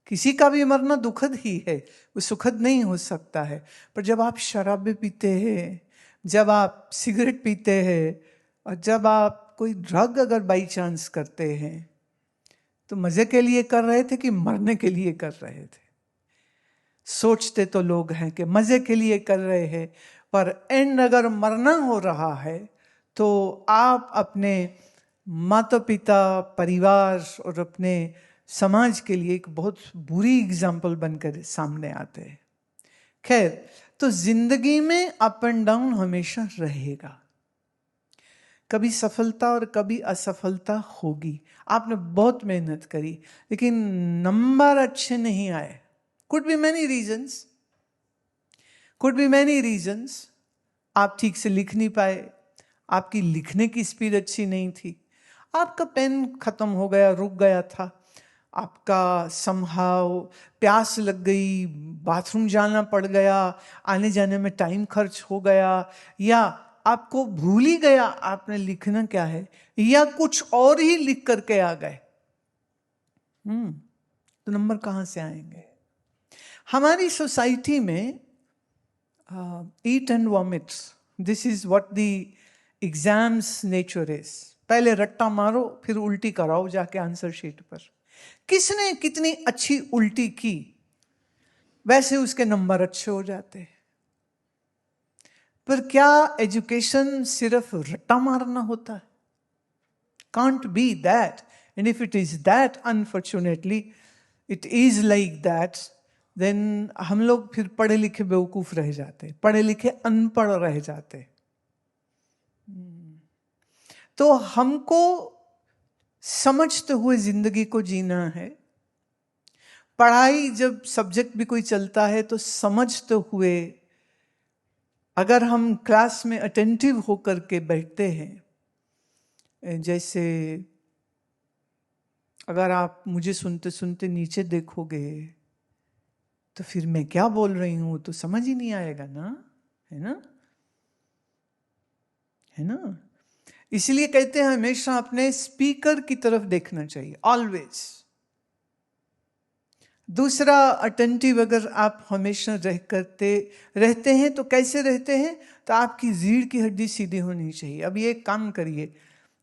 किसी का भी मरना दुखद ही है, वो सुखद नहीं हो सकता है। पर जब आप शराब पीते हैं, जब आप सिगरेट पीते हैं, और जब आप कोई ड्रग अगर बाई चांस करते हैं, तो मजे के लिए कर रहे थे कि मरने के लिए कर रहे थे? सोचते तो लोग हैं कि मजे के लिए कर रहे हैं, पर एंड अगर मरना हो रहा है तो आप अपने माता पिता, परिवार और अपने समाज के लिए एक बहुत बुरी एग्जाम्पल बनकर सामने आते हैं। खैर, तो जिंदगी में अप एंड डाउन हमेशा रहेगा, कभी सफलता और कभी असफलता होगी। आपने बहुत मेहनत करी लेकिन नंबर अच्छे नहीं आए, कुड बी मैनी रीजंस। आप ठीक से लिख नहीं पाए, आपकी लिखने की स्पीड अच्छी नहीं थी, आपका पेन खत्म हो गया, रुक गया था, आपका समहाउ प्यास लग गई, बाथरूम जाना पड़ गया, आने जाने में टाइम खर्च हो गया, या आपको भूल ही गया आपने लिखना क्या है, या कुछ और ही लिख करके आ गए। तो नंबर कहाँ से आएंगे? हमारी सोसाइटी में eat and vomits, this is what the exams nature is. पहले रट्टा मारो, फिर उल्टी कराओ जाके आंसर शीट पर। किसने कितनी अच्छी उल्टी की, वैसे उसके नंबर अच्छे हो जाते हैं। पर क्या एजुकेशन सिर्फ रट्टा मारना होता है? Can't be that. And if it is that, unfortunately, it is like that, then हम लोग फिर पढ़े लिखे बेवकूफ रह जाते, पढ़े लिखे अनपढ़ रह जाते। तो हमको समझते हुए जिंदगी को जीना है। पढ़ाई जब सब्जेक्ट भी कोई चलता है तो समझते हुए, अगर हम क्लास में अटेंटिव होकर के बैठते हैं, जैसे अगर आप मुझे सुनते सुनते नीचे देखोगे तो फिर मैं क्या बोल रही हूं तो समझ ही नहीं आएगा ना, है ना, है ना। इसलिए कहते हैं हमेशा अपने स्पीकर की तरफ देखना चाहिए, ऑलवेज। दूसरा, अटेंटिव अगर आप हमेशा रहते हैं तो कैसे रहते हैं? तो आपकी रीढ़ की हड्डी सीधी होनी चाहिए। अब ये काम करिए,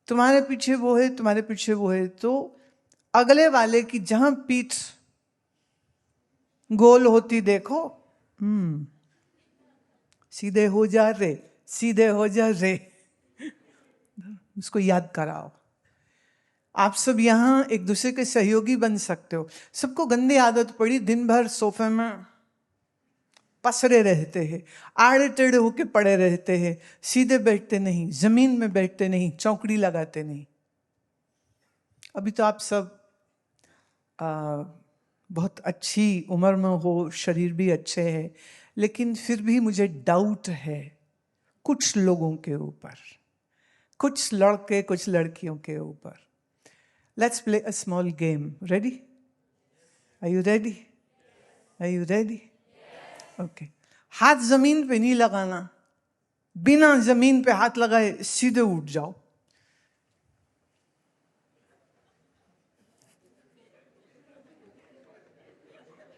तुम्हारे पीछे वो है, तुम्हारे पीछे वो है, तो अगले वाले की जहां पीठ गोल होती देखो, सीधे हो जा रे, सीधे हो जा रे, उसको याद कराओ। आप सब यहां एक दूसरे के सहयोगी बन सकते हो। सबको गंदी आदत पड़ी, दिन भर सोफे में पसरे रहते हैं, आड़े टेढ़े होके पड़े रहते हैं, सीधे बैठते नहीं, जमीन में बैठते नहीं, चौकड़ी लगाते नहीं। अभी तो आप सब बहुत अच्छी उम्र में हो, शरीर भी अच्छे है, लेकिन फिर भी मुझे डाउट है कुछ लोगों के ऊपर, कुछ लड़के कुछ लड़कियों के ऊपर। Let's play a small game. Ready? Are you ready? Are you ready? Okay. हाथ जमीन पे नहीं लगाना, बिना जमीन पे हाथ लगाए सीधे उठ जाओ।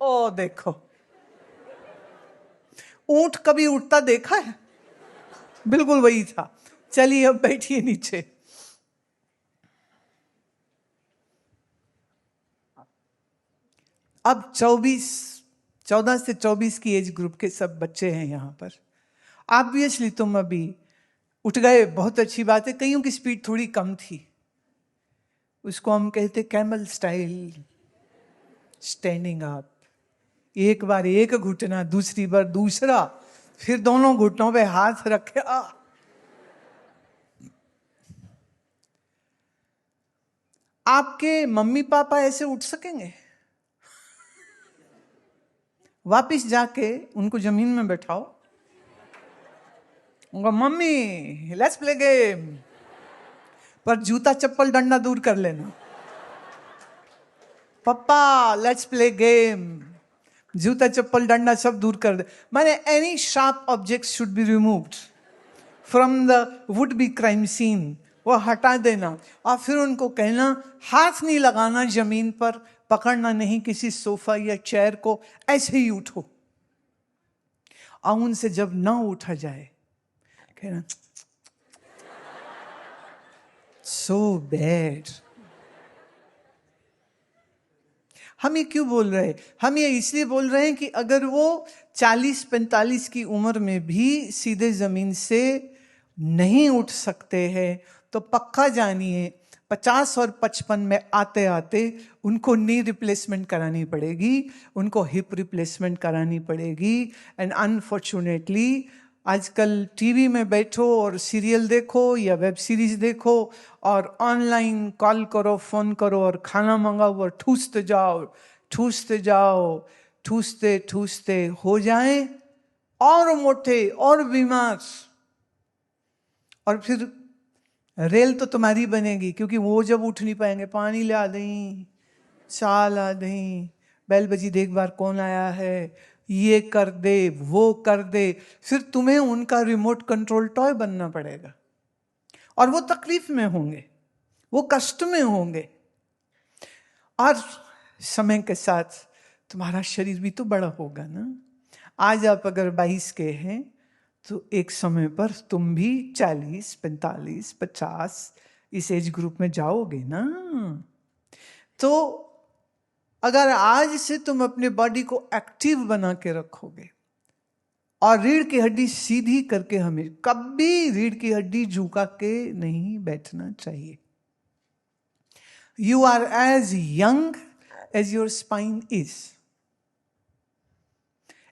ओ देखो, ऊंट कभी उठता देखा है? बिल्कुल वही था। चलिए अब बैठिए नीचे। अब 14 से 24 की एज ग्रुप के सब बच्चे हैं यहां पर। ऑब्वियसली तुम अभी उठ गए, बहुत अच्छी बात है। कईयों की स्पीड थोड़ी कम थी, उसको हम कहते कैमल स्टाइल स्टैंडिंग अप। एक बार एक घुटना, दूसरी बार दूसरा, फिर दोनों घुटनों पे हाथ रखे। आपके मम्मी पापा ऐसे उठ सकेंगे? वापिस जाके उनको जमीन में बैठाओ, उनका मम्मी लेट्स प्ले गेम, पर जूता चप्पल डंडा दूर कर लेना। पप्पा लेट्स प्ले गेम, जूता चप्पल डंडा सब दूर कर दे। माने any sharp object should be removed from the would be crime scene, वो हटा देना। और फिर उनको कहना हाथ नहीं लगाना जमीन पर, पकड़ना नहीं किसी सोफा या चेयर को, ऐसे ही उठो। और उनसे जब ना उठा जाए, कहना सो बैड। हम ये क्यों बोल रहे हैं? हम ये इसलिए बोल रहे हैं कि अगर वो 40-45 की उम्र में भी सीधे जमीन से नहीं उठ सकते हैं, तो पक्का जानिए 50 और 55 में आते आते उनको नी रिप्लेसमेंट करानी पड़ेगी, उनको हिप रिप्लेसमेंट करानी पड़ेगी। एंड अनफॉर्चुनेटली आजकल टीवी में बैठो और सीरियल देखो या वेब सीरीज देखो और ऑनलाइन कॉल करो, फोन करो और खाना मंगाओ और ठूसते जाओ, ठूसते जाओ, ठूसते ठूसते हो जाए और मोटे और बीमार। और फिर रेल तो तुम्हारी बनेगी, क्योंकि वो जब उठ नहीं पाएंगे, पानी ला दें, चाय ला दें, बैल बजी देख बार कौन आया है, ये कर दे, वो कर दे, फिर तुम्हें उनका रिमोट कंट्रोल टॉय बनना पड़ेगा। और वो तकलीफ में होंगे, वो कष्ट में होंगे। और समय के साथ तुम्हारा शरीर भी तो बड़ा होगा ना। आज आप अगर 22 के हैं तो एक समय पर तुम भी 40, 45, 50 इस एज ग्रुप में जाओगे ना। तो अगर आज से तुम अपने बॉडी को एक्टिव बना के रखोगे और रीढ़ की हड्डी सीधी करके, हमें कभी रीढ़ की हड्डी झुका के नहीं बैठना चाहिए। You are as young as your spine is.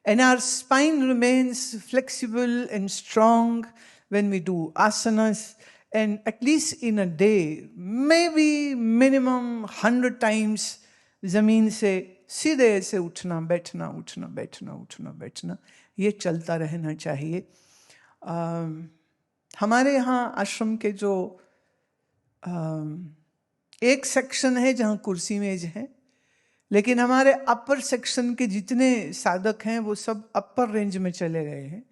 And our spine remains flexible and strong when we do asanas. And at least in a day, maybe minimum 100 times, जमीन से सीधे ऐसे उठना बैठना, उठना बैठना, उठना बैठना, ये चलता रहना चाहिए। हमारे यहाँ आश्रम के जो एक सेक्शन है जहाँ कुर्सी मेज है, लेकिन हमारे अपर सेक्शन के जितने साधक हैं वो सब अपर रेंज में चले गए हैं,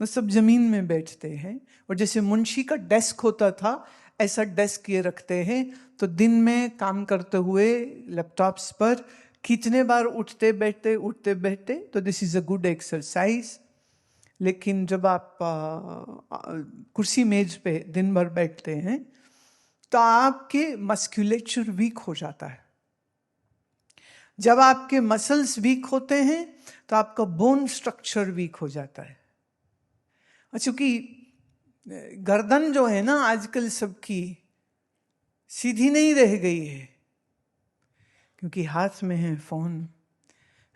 वो सब जमीन में बैठते हैं। और जैसे मुंशी का डेस्क होता था, ऐसा डेस्क ये रखते हैं। तो दिन में काम करते हुए लैपटॉप्स पर कितने बार उठते बैठते, तो this is a good exercise. लेकिन जब आप कुर्सी मेज पे दिन भर बैठते हैं तो आपके मस्कुलेचर वीक हो जाता है। जब आपके मसल्स वीक होते हैं तो आपका बोन स्ट्रक्चर वीक हो जाता है। चूंकि गर्दन जो है ना आजकल सबकी सीधी नहीं रह गई है, क्योंकि हाथ में है फोन,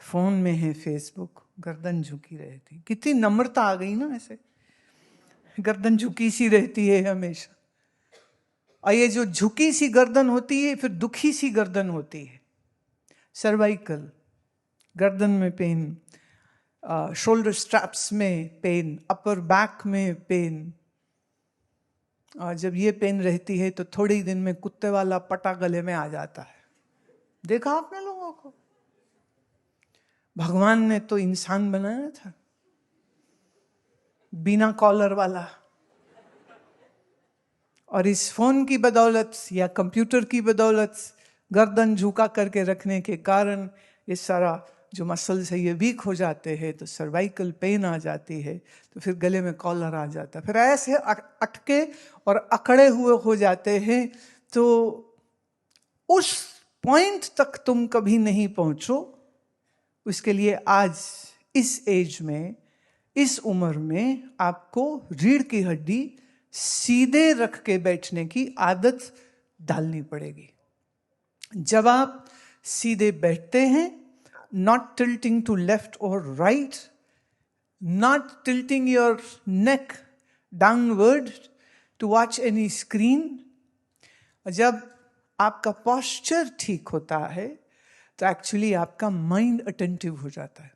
फोन में है फेसबुक, गर्दन झुकी रहती। कितनी नम्रता आ गई ना, ऐसे गर्दन झुकी सी रहती है हमेशा। और ये जो झुकी सी गर्दन होती है फिर दुखी सी गर्दन होती है। सर्वाइकल, गर्दन में पेन, शोल्डर स्ट्रैप्स में पेन, अपर बैक में पेन। और जब ये पेन रहती है तो थोड़े ही दिन में कुत्ते वाला पटा गले में आ जाता है। देखा आपने लोगों को? भगवान ने तो इंसान बनाया था बिना कॉलर वाला, और इस फोन की बदौलत या कंप्यूटर की बदौलत गर्दन झुका करके रखने के कारण ये सारा जो मसल्स है ये वीक हो जाते हैं, तो सर्वाइकल पेन आ जाती है, तो फिर गले में कॉलर आ जाता है, फिर ऐसे अटके और अकड़े हुए हो जाते हैं। तो उस पॉइंट तक तुम कभी नहीं पहुंचो। उसके लिए आज इस एज में, इस उम्र में आपको रीढ़ की हड्डी सीधे रख के बैठने की आदत डालनी पड़ेगी। जब आप सीधे बैठते हैं, not tilting to left or right, not tilting your neck downward to watch any screen. जब आपका posture ठीक होता है तो एक्चुअली आपका माइंड अटेंटिव हो जाता है।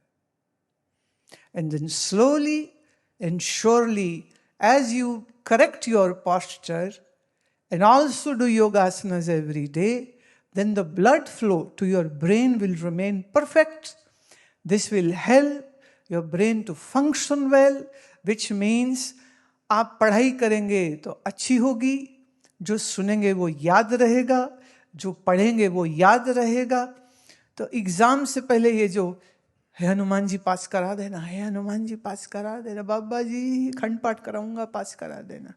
And then slowly and surely, as you correct your posture and also do yogasanas every day, then the blood flow to your brain will remain perfect. This will help your brain to function well, which means आप पढ़ाई करेंगे तो अच्छी होगी, जो सुनेंगे वो याद रहेगा, जो पढ़ेंगे वो याद रहेगा, तो एग्जाम से पहले ये जो है हनुमान जी पास करा देना, है हनुमान जी पास करा देना, बाबा जी खंड पाठ कराऊंगा पास करा देना,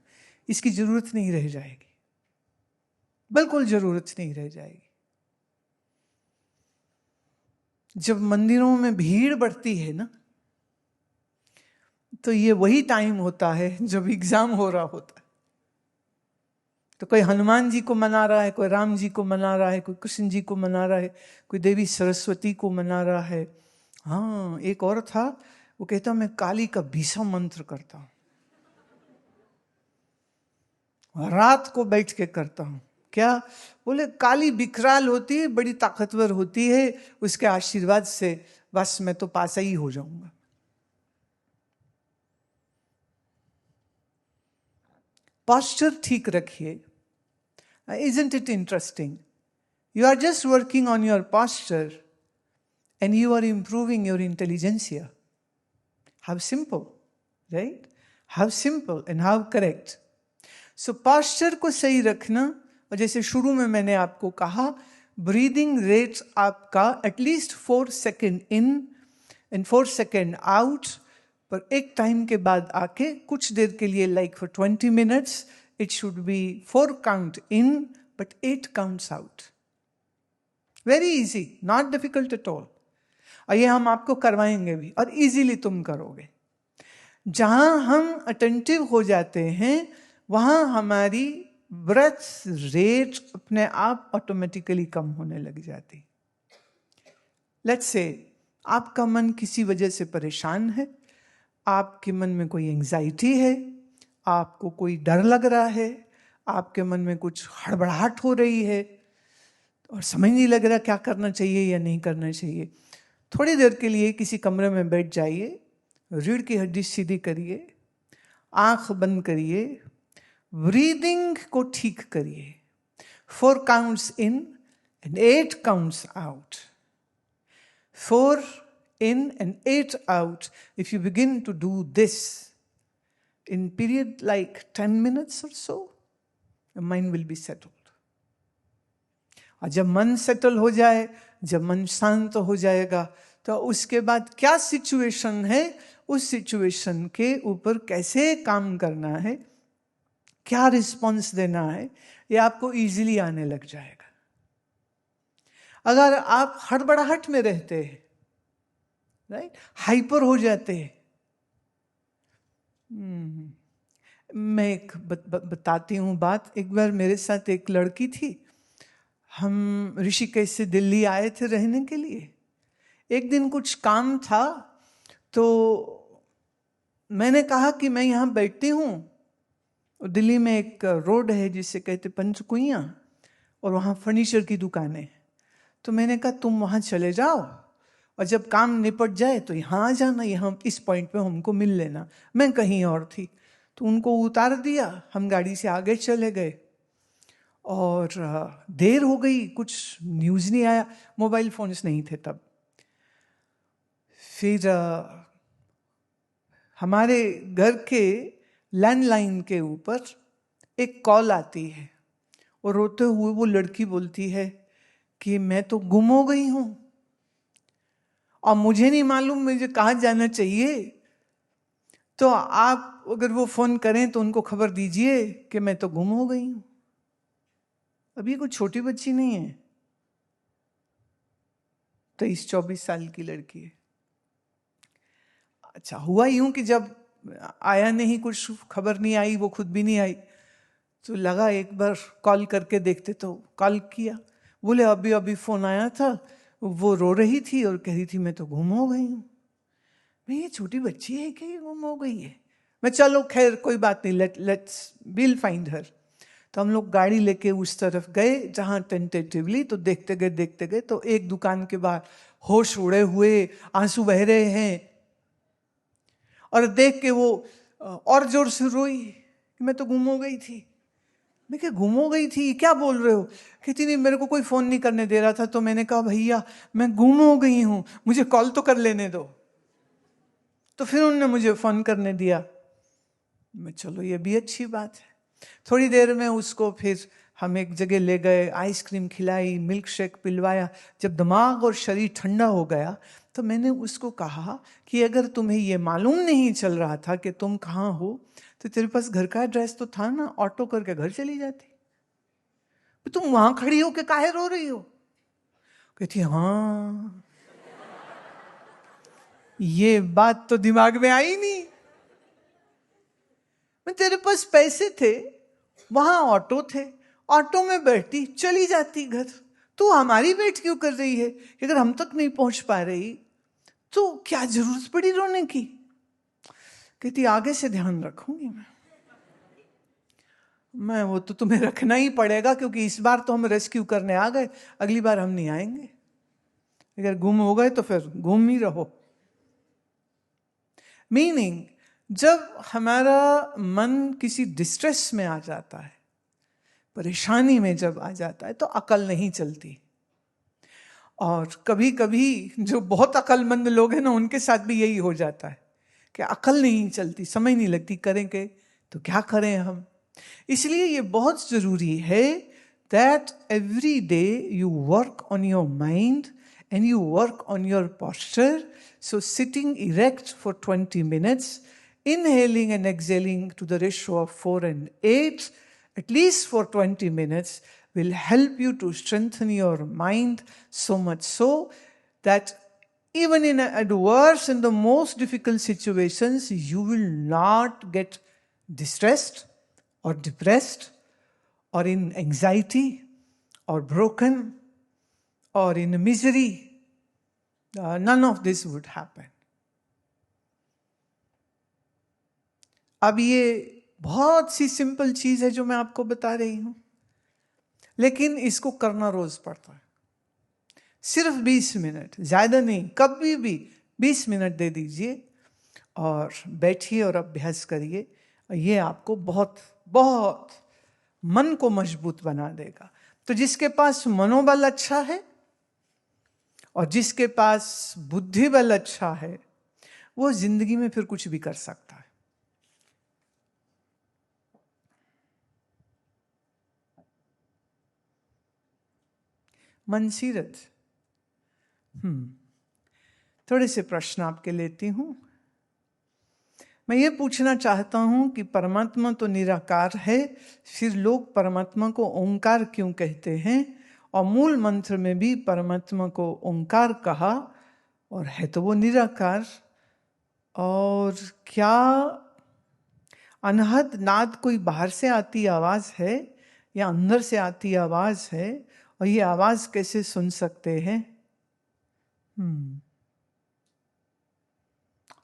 इसकी जरूरत नहीं रह जाएगी, बिल्कुल जरूरत नहीं रह जाएगी। जब मंदिरों में भीड़ बढ़ती है ना, तो ये वही टाइम होता है जब एग्जाम हो रहा होता है। तो कोई हनुमान जी को मना रहा है, कोई राम जी को मना रहा है, कोई कृष्ण जी को मना रहा है, कोई देवी सरस्वती को मना रहा है। हाँ, एक और था, वो कहता मैं काली का भीषम मंत्र करता हूं, रात को बैठ के करता हूं। क्या बोले? काली विकराल होती है, बड़ी ताकतवर होती है, उसके आशीर्वाद से बस मैं तो पास ही हो जाऊंगा। पोस्चर ठीक रखिए। Isn't it interesting? You are just working on your posture and you are improving your intelligentsia. How simple, right? How simple and how correct. So posture को सही रखना, और जैसे शुरू में मैंने आपको कहा, ब्रीदिंग रेट आपका at least 4 second in and 4 second out, पर एक टाइम के बाद आके कुछ देर के लिए, like for 20 minutes, it should be 4 count in but 8 counts out. Very easy, not difficult at all. और ये हम आपको करवाएंगे भी, और इजीली तुम करोगे। जहां हम अटेंटिव हो जाते हैं वहां हमारी ब्रेथ रेट अपने आप ऑटोमेटिकली कम होने लग जाती। लेट्स से आपका मन किसी वजह से परेशान है, आपके मन में कोई एंजाइटी है, आपको कोई डर लग रहा है, आपके मन में कुछ हड़बड़ाहट हो रही है और समझ नहीं लग रहा क्या करना चाहिए या नहीं करना चाहिए। थोड़ी देर के लिए किसी कमरे में बैठ जाइए, रीढ़ की हड्डी सीधी करिए, आंख बंद करिए, ब्रीदिंग को ठीक करिए। 4 counts in and 8 counts out. 4 in and 8 out. If you begin to do this in period like 10 minutes or so, your mind will be settled. और जब मन सेटल हो जाए, जब मन शांत हो जाएगा, तो उसके बाद क्या सिचुएशन है, उस सिचुएशन के ऊपर कैसे काम करना है, क्या रिस्पॉन्स देना है, ये आपको इजीली आने लग जाएगा। अगर आप हड़बड़ाहट में रहते हैं, राइट, हाइपर हो जाते हैं। मैं एक बताती हूँ बात। एक बार मेरे साथ एक लड़की थी, हम ऋषिकेश से दिल्ली आए थे रहने के लिए। एक दिन कुछ काम था, तो मैंने कहा कि मैं यहाँ बैठती हूँ। दिल्ली में एक रोड है जिसे कहते पंचकुइयाँ, और वहाँ फर्नीचर की दुकानें। तो मैंने कहा तुम वहाँ चले जाओ, और जब काम निपट जाए तो यहाँ आ जाना, यहाँ इस पॉइंट पे हमको मिल लेना। मैं कहीं और थी, तो उनको उतार दिया, हम गाड़ी से आगे चले गए, और देर हो गई, कुछ न्यूज़ नहीं आया, मोबाइल फोन्स नहीं थे तब। फिर हमारे घर के लैंडलाइन के ऊपर एक कॉल आती है, और रोते हुए वो लड़की बोलती है कि मैं तो गुम हो गई हूँ और मुझे नहीं मालूम मुझे कहाँ जाना चाहिए, तो आप अगर वो फोन करें तो उनको खबर दीजिए कि मैं तो गुम हो गई हूँ। अब ये कोई छोटी बच्ची नहीं है, 23-24 साल की लड़की है। अच्छा हुआ यूं कि जब आया नहीं, कुछ खबर नहीं आई, वो खुद भी नहीं आई, तो लगा एक बार कॉल करके देखते। तो कॉल किया, बोले अभी अभी फोन आया था, वो रो रही थी और कह रही थी मैं तो गुम हो गई हूँ। मैं ये छोटी बच्ची है कि गुम हो गई है? मैं चलो खैर कोई बात नहीं, लेट्स विल फाइंड हर। तो हम लोग गाड़ी लेके उस तरफ गए जहाँ टेंटेटिवली, तो देखते गए तो एक दुकान के बाहर होश उड़े हुए, आंसू बह रहे हैं, और देख के वो और जोर से रोई कि मैं तो गुम हो गई थी। मैं क्या गुम हो गई थी, क्या बोल रहे हो? कहती नहीं, मेरे को कोई फोन नहीं करने दे रहा था, तो मैंने कहा भैया मैं गुम हो गई हूँ, मुझे कॉल तो कर लेने दो। तो फिर उन्होंने मुझे फोन करने दिया। मैं चलो ये भी अच्छी बात है। थोड़ी देर में उसको फिर हम एक जगह ले गए, आइसक्रीम खिलाई, मिल्क शेक पिलवाया। जब दिमाग और शरीर ठंडा हो गया तो मैंने उसको कहा कि अगर तुम्हें ये मालूम नहीं चल रहा था कि तुम कहाँ हो तो तेरे पास घर का एड्रेस तो था ना, ऑटो करके घर चली जाती। तुम वहां खड़ी हो के काहे रो रही हो? कहती हाँ, ये बात तो दिमाग में आई नहीं। मैं तेरे पास पैसे थे, वहां ऑटो थे, ऑटो में बैठती चली जाती घर। तू हमारी वेट क्यों कर रही है? अगर हम तक नहीं पहुंच पा रही तो क्या जरूरत पड़ी रोने की? कहती आगे से ध्यान रखूंगी मैं वो तो तुम्हें रखना ही पड़ेगा, क्योंकि इस बार तो हम रेस्क्यू करने आ गए, अगली बार हम नहीं आएंगे। अगर गुम हो गए तो फिर गुम ही रहो। मीनिंग, जब हमारा मन किसी डिस्ट्रेस में आ जाता है, परेशानी में जब आ जाता है, तो अकल नहीं चलती। और कभी कभी जो बहुत अकलमंद लोग हैं ना, उनके साथ भी यही हो जाता है कि अकल नहीं चलती, समझ नहीं लगती करेंगे तो क्या करें हम। इसलिए ये बहुत जरूरी है that every day you work on your mind and you work on your posture. So sitting erect for 20 minutes, inhaling and exhaling to the ratio of 4 and 8, at least for 20 minutes, will help you to strengthen your mind so much so that even in adverse and the most difficult situations, you will not get distressed or depressed or in anxiety or broken or in misery. None of this would happen. अब ये बहुत सी simple चीज है जो मैं आपको बता रही हूं, लेकिन इसको करना रोज पड़ता है। सिर्फ 20 मिनट, ज्यादा नहीं, कभी भी 20 मिनट दे दीजिए और बैठिए और अभ्यास करिए। ये आपको बहुत बहुत मन को मजबूत बना देगा। तो जिसके पास मनोबल अच्छा है और जिसके पास बुद्धि बल अच्छा है, वो जिंदगी में फिर कुछ भी कर सकता है। मनसीरत, थोड़े से प्रश्न आपके लेती हूं। मैं ये पूछना चाहता हूं कि परमात्मा तो निराकार है, फिर लोग परमात्मा को ओंकार क्यों कहते हैं? और मूल मंत्र में भी परमात्मा को ओंकार कहा और है तो वो निराकार। और क्या अनहद नाद कोई बाहर से आती आवाज है या अंदर से आती आवाज है? और ये आवाज कैसे सुन सकते हैं?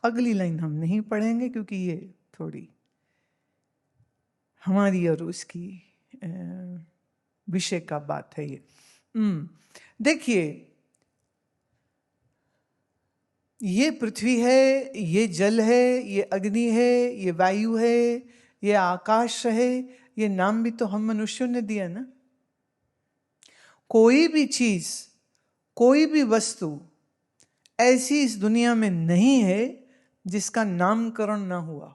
अगली लाइन हम नहीं पढ़ेंगे क्योंकि ये थोड़ी हमारी और उसकी विषय का बात है। ये देखिए, ये पृथ्वी है, ये जल है, ये अग्नि है, ये वायु है, ये आकाश है, ये नाम भी तो हम मनुष्यों ने दिया ना। कोई भी चीज, कोई भी वस्तु ऐसी इस दुनिया में नहीं है जिसका नामकरण ना हुआ।